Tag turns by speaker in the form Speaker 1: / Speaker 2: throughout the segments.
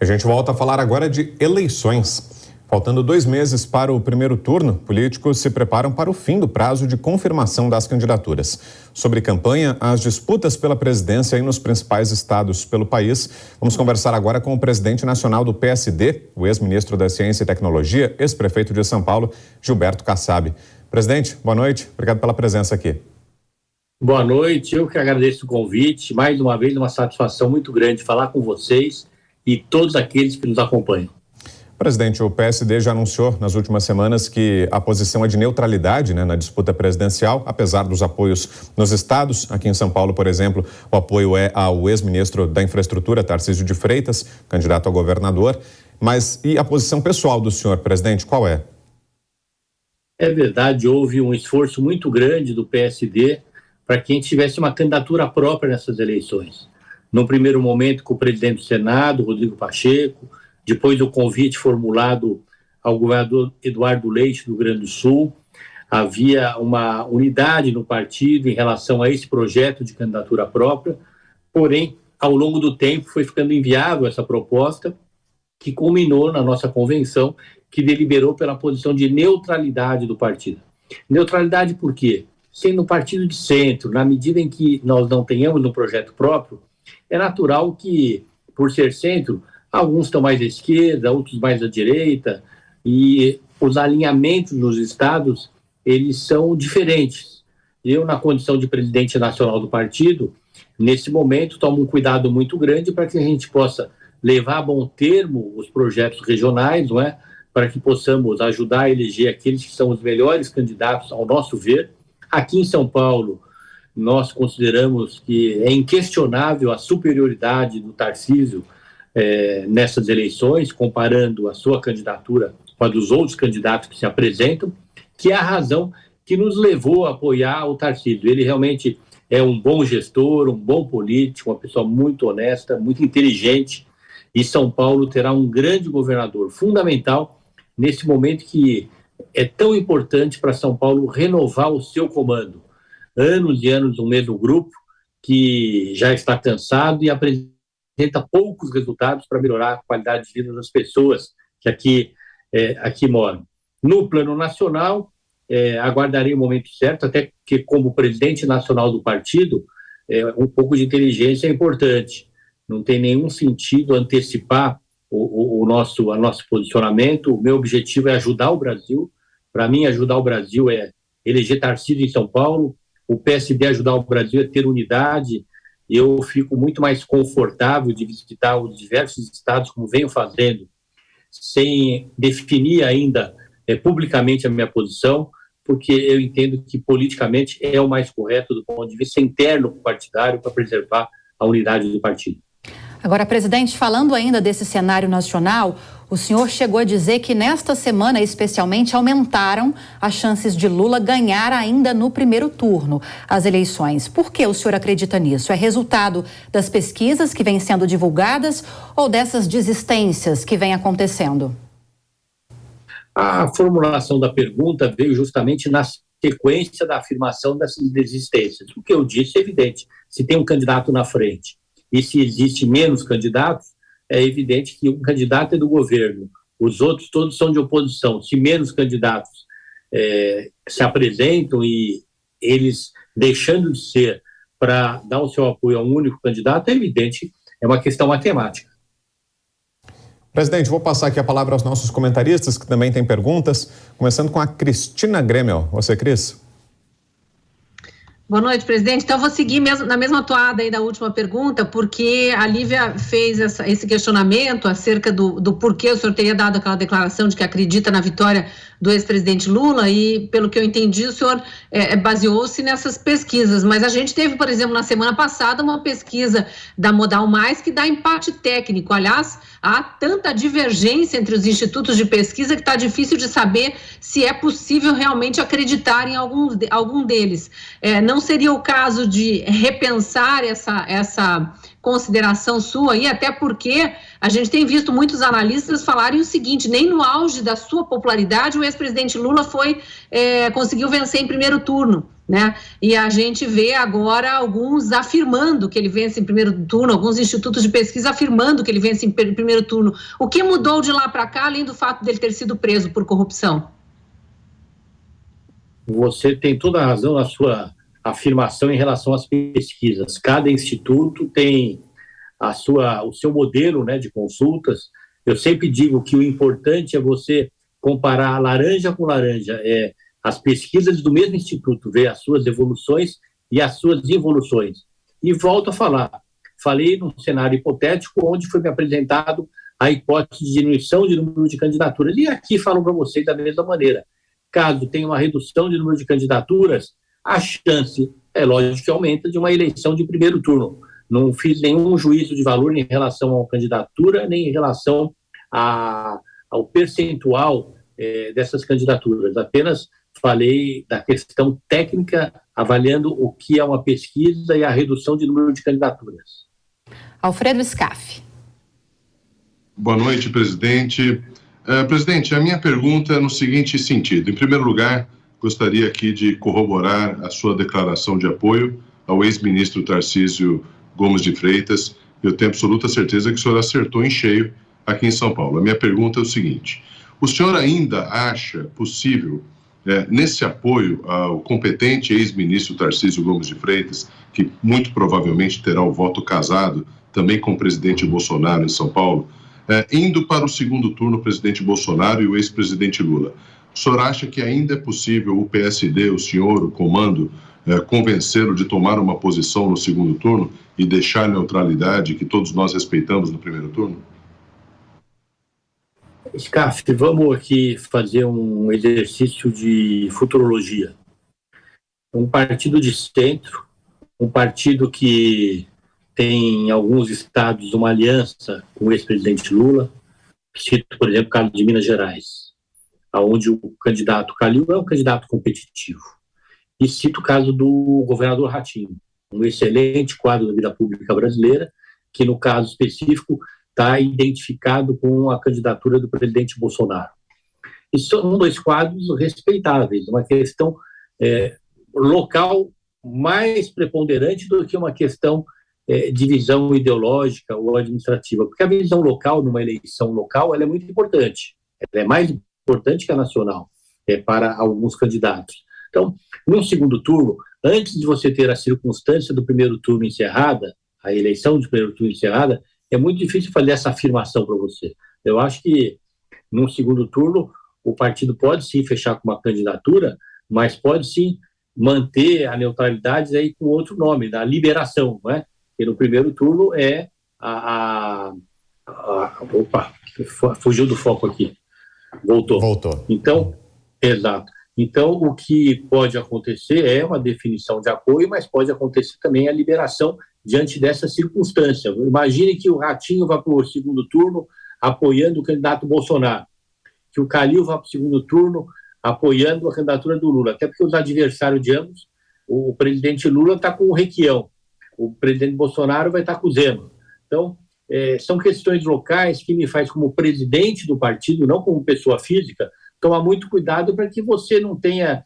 Speaker 1: A gente volta a falar agora de eleições. Faltando 2 meses para o primeiro turno, políticos se preparam para o fim do prazo de confirmação das candidaturas. Sobre campanha, as disputas pela presidência nos principais estados pelo país. Vamos conversar agora com o presidente nacional do PSD, o ex-ministro da Ciência e Tecnologia, ex-prefeito de São Paulo, Gilberto Kassab. Presidente, boa noite. Obrigado pela presença aqui.
Speaker 2: Boa noite. Eu que agradeço o convite. Mais uma vez, uma satisfação muito grande falar com vocês e todos aqueles que nos acompanham.
Speaker 1: Presidente, o PSD já anunciou nas últimas semanas que a posição é de neutralidade, na disputa presidencial, apesar dos apoios nos estados. Aqui em São Paulo, por exemplo, o apoio é ao ex-ministro da Infraestrutura, Tarcísio de Freitas, candidato a governador. Mas e a posição pessoal do senhor, presidente, qual é?
Speaker 2: É verdade, houve um esforço muito grande do PSD para que a gente tivesse uma candidatura própria nessas eleições. No primeiro momento, com o presidente do Senado, Rodrigo Pacheco, depois do convite formulado ao governador Eduardo Leite, do Rio Grande do Sul, havia uma unidade no partido em relação a esse projeto de candidatura própria, porém, ao longo do tempo, foi ficando inviável essa proposta, que culminou na nossa convenção, que deliberou pela posição de neutralidade do partido. Neutralidade por quê? Sendo um partido de centro, na medida em que nós não tenhamos um projeto próprio, é natural que, por ser centro, alguns estão mais à esquerda, outros mais à direita, e os alinhamentos nos estados, eles são diferentes. Eu, na condição de presidente nacional do partido, nesse momento, tomo um cuidado muito grande para que a gente possa levar a bom termo os projetos regionais, não é? Para que possamos ajudar a eleger aqueles que são os melhores candidatos, ao nosso ver. Aqui em São Paulo, nós consideramos que é inquestionável a superioridade do Tarcísio nessas eleições, comparando a sua candidatura com a dos outros candidatos que se apresentam, que é a razão que nos levou a apoiar o Tarcísio. Ele realmente é um bom gestor, um bom político, uma pessoa muito honesta, muito inteligente, e São Paulo terá um grande governador, fundamental nesse momento que é tão importante para São Paulo renovar o seu comando. Anos e anos no mesmo grupo, que já está cansado e apresenta poucos resultados para melhorar a qualidade de vida das pessoas que aqui moram. No plano nacional, aguardarei o momento certo, até que como presidente nacional do partido, um pouco de inteligência é importante. Não tem nenhum sentido antecipar o nosso posicionamento. O meu objetivo é ajudar o Brasil. Para mim, ajudar o Brasil é eleger Tarcísio em São Paulo. O PSD ajudar o Brasil é ter unidade. Eu fico muito mais confortável de visitar os diversos estados, como venho fazendo, sem definir ainda publicamente a minha posição, porque eu entendo que politicamente é o mais correto do ponto de vista interno partidário para preservar a unidade do partido.
Speaker 3: Agora, presidente, falando ainda desse cenário nacional, o senhor chegou a dizer que nesta semana, especialmente, aumentaram as chances de Lula ganhar ainda no primeiro turno as eleições. Por que o senhor acredita nisso? É resultado das pesquisas que vêm sendo divulgadas ou dessas desistências que vêm acontecendo?
Speaker 2: A formulação da pergunta veio justamente na sequência da afirmação dessas desistências. O que eu disse é evidente. Se tem um candidato na frente e se existe menos candidatos, é evidente que um candidato é do governo, os outros todos são de oposição. Se menos candidatos se apresentam e eles deixando de ser para dar o seu apoio a um único candidato, é evidente, é uma questão matemática.
Speaker 1: Presidente, vou passar aqui a palavra aos nossos comentaristas, que também têm perguntas, começando com a Cristina Grêmio. Você, Cris?
Speaker 4: Boa noite, presidente. Então, eu vou seguir na mesma toada aí da última pergunta, porque a Lívia fez esse questionamento acerca do porquê o senhor teria dado aquela declaração de que acredita na vitória do ex-presidente Lula e, pelo que eu entendi, o senhor baseou-se nessas pesquisas. Mas a gente teve, por exemplo, na semana passada, uma pesquisa da Modal Mais que dá empate técnico. Aliás, há tanta divergência entre os institutos de pesquisa que está difícil de saber se é possível realmente acreditar em algum deles. Não seria o caso de repensar essa consideração sua aí, até porque a gente tem visto muitos analistas falarem o seguinte: nem no auge da sua popularidade o ex-presidente Lula conseguiu vencer em primeiro turno. né? E a gente vê agora alguns afirmando que ele vence em primeiro turno, alguns institutos de pesquisa afirmando que ele vence em primeiro turno. O que mudou de lá para cá, além do fato dele ter sido preso por corrupção?
Speaker 2: Você tem toda a razão na sua afirmação em relação às pesquisas. Cada instituto tem o seu modelo, né, de consultas. Eu sempre digo que o importante é você comparar laranja com laranja, as pesquisas do mesmo instituto, ver as suas evoluções e as suas involuções. E volto a falar, falei num cenário hipotético onde foi me apresentado a hipótese de diminuição de número de candidaturas. E aqui falo para vocês da mesma maneira. Caso tenha uma redução de número de candidaturas, a chance, é lógico que aumenta, de uma eleição de primeiro turno. Não fiz nenhum juízo de valor em relação à candidatura, nem em relação ao percentual dessas candidaturas. Apenas falei da questão técnica, avaliando o que é uma pesquisa e a redução de número de candidaturas.
Speaker 3: Alfredo Scaff.
Speaker 5: Boa noite, presidente. Presidente, a minha pergunta é no seguinte sentido. Em primeiro lugar, gostaria aqui de corroborar a sua declaração de apoio ao ex-ministro Tarcísio Gomes de Freitas. Eu tenho absoluta certeza que o senhor acertou em cheio aqui em São Paulo. A minha pergunta é o seguinte: o senhor ainda acha possível, nesse apoio ao competente ex-ministro Tarcísio Gomes de Freitas, que muito provavelmente terá o voto casado também com o presidente Bolsonaro em São Paulo, indo para o segundo turno o presidente Bolsonaro e o ex-presidente Lula, o senhor acha que ainda é possível o PSD, o senhor, o comando, convencê-lo de tomar uma posição no segundo turno e deixar a neutralidade que todos nós respeitamos no primeiro turno?
Speaker 2: Scaff, vamos aqui fazer um exercício de futurologia. Um partido de centro, um partido que tem em alguns estados uma aliança com o ex-presidente Lula, cito, por exemplo, o caso de Minas Gerais, onde o candidato Calil é um candidato competitivo. E cito o caso do governador Ratinho, um excelente quadro da vida pública brasileira, que no caso específico está identificado com a candidatura do presidente Bolsonaro. E são dois quadros respeitáveis, uma questão local mais preponderante do que uma questão de visão ideológica ou administrativa, porque a visão local, numa eleição local, ela é muito importante, ela é mais importante que a nacional, para alguns candidatos. Então, no segundo turno, antes de você ter a circunstância do primeiro turno encerrada, a eleição de primeiro turno encerrada, é muito difícil fazer essa afirmação para você. Eu acho que, no segundo turno, o partido pode sim fechar com uma candidatura, mas pode sim manter a neutralidade aí com outro nome, da liberação, não é? E no primeiro turno opa, fugiu do foco aqui. Voltou. Então, exato. Então, o que pode acontecer é uma definição de apoio, mas pode acontecer também a liberação diante dessa circunstância. Imagine que o Ratinho vá para o segundo turno apoiando o candidato Bolsonaro, que o Calil vá para o segundo turno apoiando a candidatura do Lula, até porque os adversários de ambos, o presidente Lula está com o Requião, o presidente Bolsonaro vai estar com o Zema. Então, são questões locais que me faz, como presidente do partido, não como pessoa física, tomar muito cuidado para que você não tenha,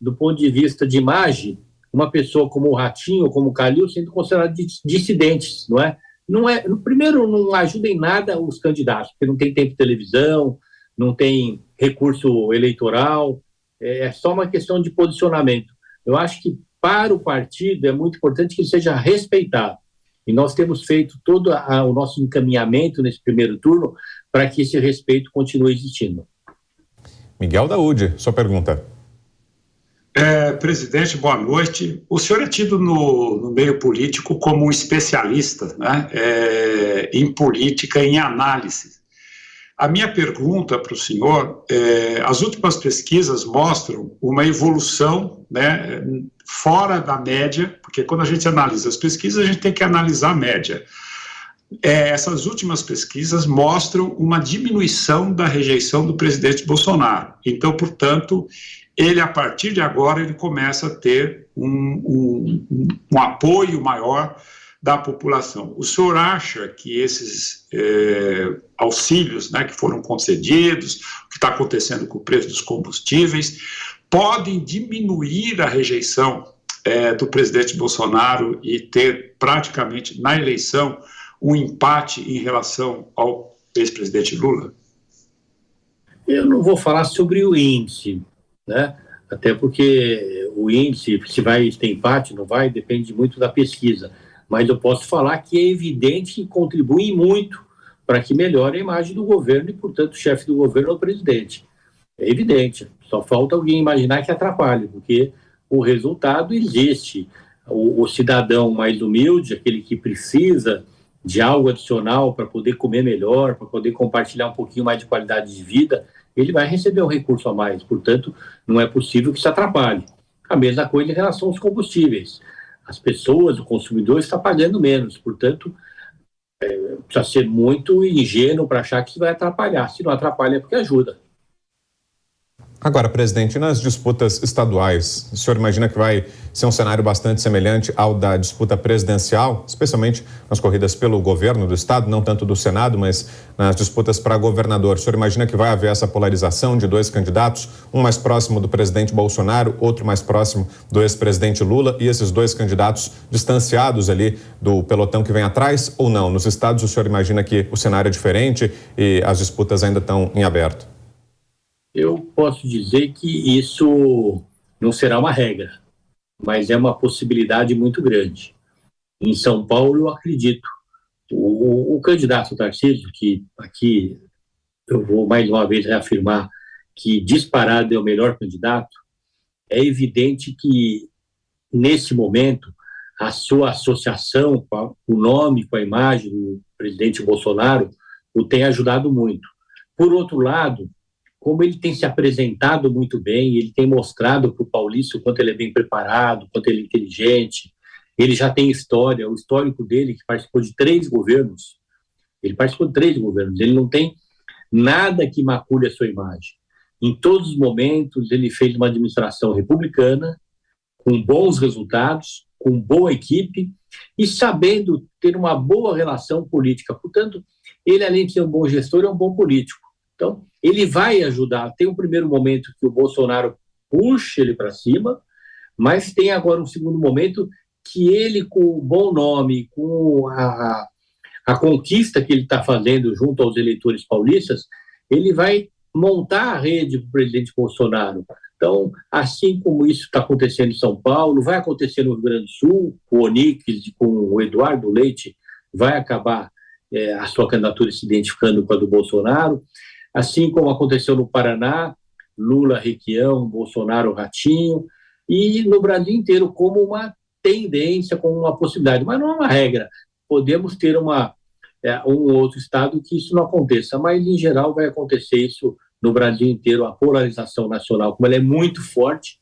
Speaker 2: do ponto de vista de imagem, uma pessoa como o Ratinho, como o Calil, sendo considerado dissidentes, não é? Primeiro, não ajuda em nada os candidatos, porque não tem tempo de televisão, não tem recurso eleitoral, é só uma questão de posicionamento. Eu acho que, para o partido, é muito importante que ele seja respeitado. E nós temos feito todo o nosso encaminhamento nesse primeiro turno para que esse respeito continue existindo.
Speaker 1: Miguel Daúde, sua pergunta.
Speaker 6: Presidente, boa noite. O senhor é tido no meio político como um especialista, né, em política, em análise. A minha pergunta para o senhor as últimas pesquisas mostram uma evolução, né, fora da média, porque quando a gente analisa as pesquisas, a gente tem que analisar a média. Essas últimas pesquisas mostram uma diminuição da rejeição do presidente Bolsonaro. Então, portanto, ele, a partir de agora, ele começa a ter um apoio maior da população. O senhor acha que esses auxílios, né, que foram concedidos, o que está acontecendo com o preço dos combustíveis, podem diminuir a rejeição do presidente Bolsonaro e ter praticamente na eleição um empate em relação ao ex-presidente Lula?
Speaker 2: Eu não vou falar sobre o índice, né? Até porque o índice, se vai ter empate, não vai, depende muito da pesquisa. Mas eu posso falar que é evidente que contribui muito para que melhore a imagem do governo e, portanto, o chefe do governo é o presidente. É evidente, só falta alguém imaginar que atrapalhe, porque o resultado existe. O cidadão mais humilde, aquele que precisa de algo adicional para poder comer melhor, para poder compartilhar um pouquinho mais de qualidade de vida, ele vai receber um recurso a mais. Portanto, não é possível que isso atrapalhe. A mesma coisa em relação aos combustíveis. As pessoas, o consumidor está pagando menos. Portanto, precisa ser muito ingênuo para achar que isso vai atrapalhar. Se não atrapalha, é porque ajuda.
Speaker 1: Agora, presidente, nas disputas estaduais, o senhor imagina que vai ser um cenário bastante semelhante ao da disputa presidencial, especialmente nas corridas pelo governo do estado, não tanto do Senado, mas nas disputas para governador. O senhor imagina que vai haver essa polarização de dois candidatos, um mais próximo do presidente Bolsonaro, outro mais próximo do ex-presidente Lula, e esses dois candidatos distanciados ali do pelotão que vem atrás, ou não? Nos estados, o senhor imagina que o cenário é diferente e as disputas ainda estão em aberto?
Speaker 2: Eu posso dizer que isso não será uma regra, mas é uma possibilidade muito grande. Em São Paulo, eu acredito. O candidato Tarcísio, que aqui eu vou mais uma vez reafirmar que disparado é o melhor candidato, é evidente que, nesse momento, a sua associação com o nome, com a imagem do presidente Bolsonaro, o tem ajudado muito. Por outro lado, como ele tem se apresentado muito bem, ele tem mostrado para o paulista o quanto ele é bem preparado, o quanto ele é inteligente, ele já tem história, o histórico dele, que participou de 3 governos, ele não tem nada que macule a sua imagem. Em todos os momentos, ele fez uma administração republicana, com bons resultados, com boa equipe, e sabendo ter uma boa relação política. Portanto, ele, além de ser um bom gestor, é um bom político. Então, ele vai ajudar. Tem um primeiro momento que o Bolsonaro puxa ele para cima, mas tem agora um segundo momento que ele, com o bom nome, com a conquista que ele está fazendo junto aos eleitores paulistas, ele vai montar a rede para o presidente Bolsonaro. Então, assim como isso está acontecendo em São Paulo, vai acontecer no Rio Grande do Sul, com o Onix e com o Eduardo Leite, vai acabar a sua candidatura se identificando com a do Bolsonaro. Assim como aconteceu no Paraná, Lula, Requião, Bolsonaro, Ratinho, e no Brasil inteiro como uma tendência, como uma possibilidade, mas não é uma regra. Podemos ter um ou outro estado que isso não aconteça, mas em geral vai acontecer isso no Brasil inteiro. A polarização nacional, como ela é muito forte,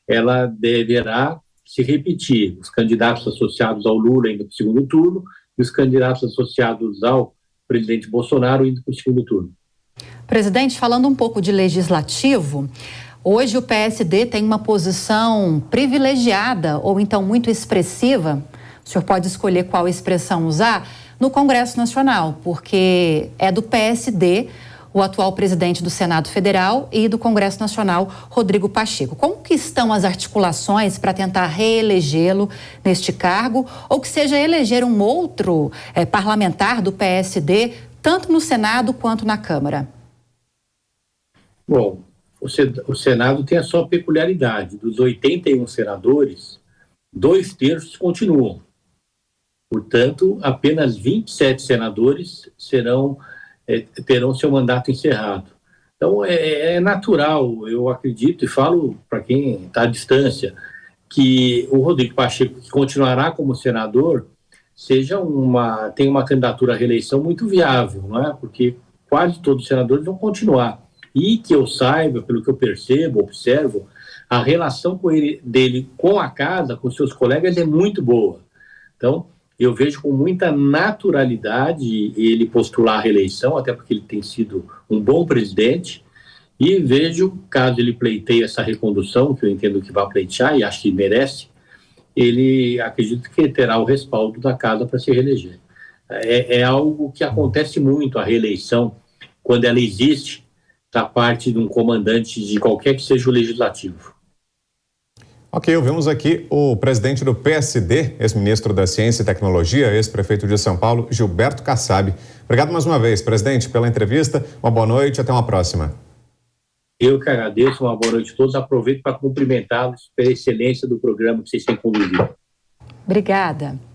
Speaker 2: ela deverá se repetir. Os candidatos associados ao Lula indo para o segundo turno e os candidatos associados ao presidente Bolsonaro indo para o segundo turno.
Speaker 3: Presidente, falando um pouco de legislativo, hoje o PSD tem uma posição privilegiada ou então muito expressiva, o senhor pode escolher qual expressão usar, no Congresso Nacional, porque é do PSD o atual presidente do Senado Federal e do Congresso Nacional, Rodrigo Pacheco. Como que estão as articulações para tentar reelegê-lo neste cargo ou que seja eleger um outro parlamentar do PSD, tanto no Senado quanto na Câmara?
Speaker 2: Bom, o Senado tem a sua peculiaridade. Dos 81 senadores, 2/3 continuam. Portanto, apenas 27 senadores terão seu mandato encerrado. Então, é natural, eu acredito, e falo para quem está à distância, que o Rodrigo Pacheco, que continuará como senador, tem uma candidatura à reeleição muito viável, não é? Porque quase todos os senadores vão continuar. E que eu saiba, pelo que eu percebo, observo, a relação dele com a casa, com seus colegas, é muito boa. Então, eu vejo com muita naturalidade ele postular a reeleição, até porque ele tem sido um bom presidente, e vejo, caso ele pleiteie essa recondução, que eu entendo que vai pleitear, e acho que merece, ele acredito que terá o respaldo da casa para se reeleger. É algo que acontece muito, a reeleição, quando ela existe, da parte de um comandante de qualquer que seja o legislativo.
Speaker 1: Ok, ouvimos aqui o presidente do PSD, ex-ministro da Ciência e Tecnologia, ex-prefeito de São Paulo, Gilberto Kassab. Obrigado mais uma vez, presidente, pela entrevista. Uma boa noite e até uma próxima.
Speaker 2: Eu que agradeço, uma boa noite a todos. Aproveito para cumprimentá-los pela excelência do programa que vocês têm conduzido.
Speaker 3: Obrigada.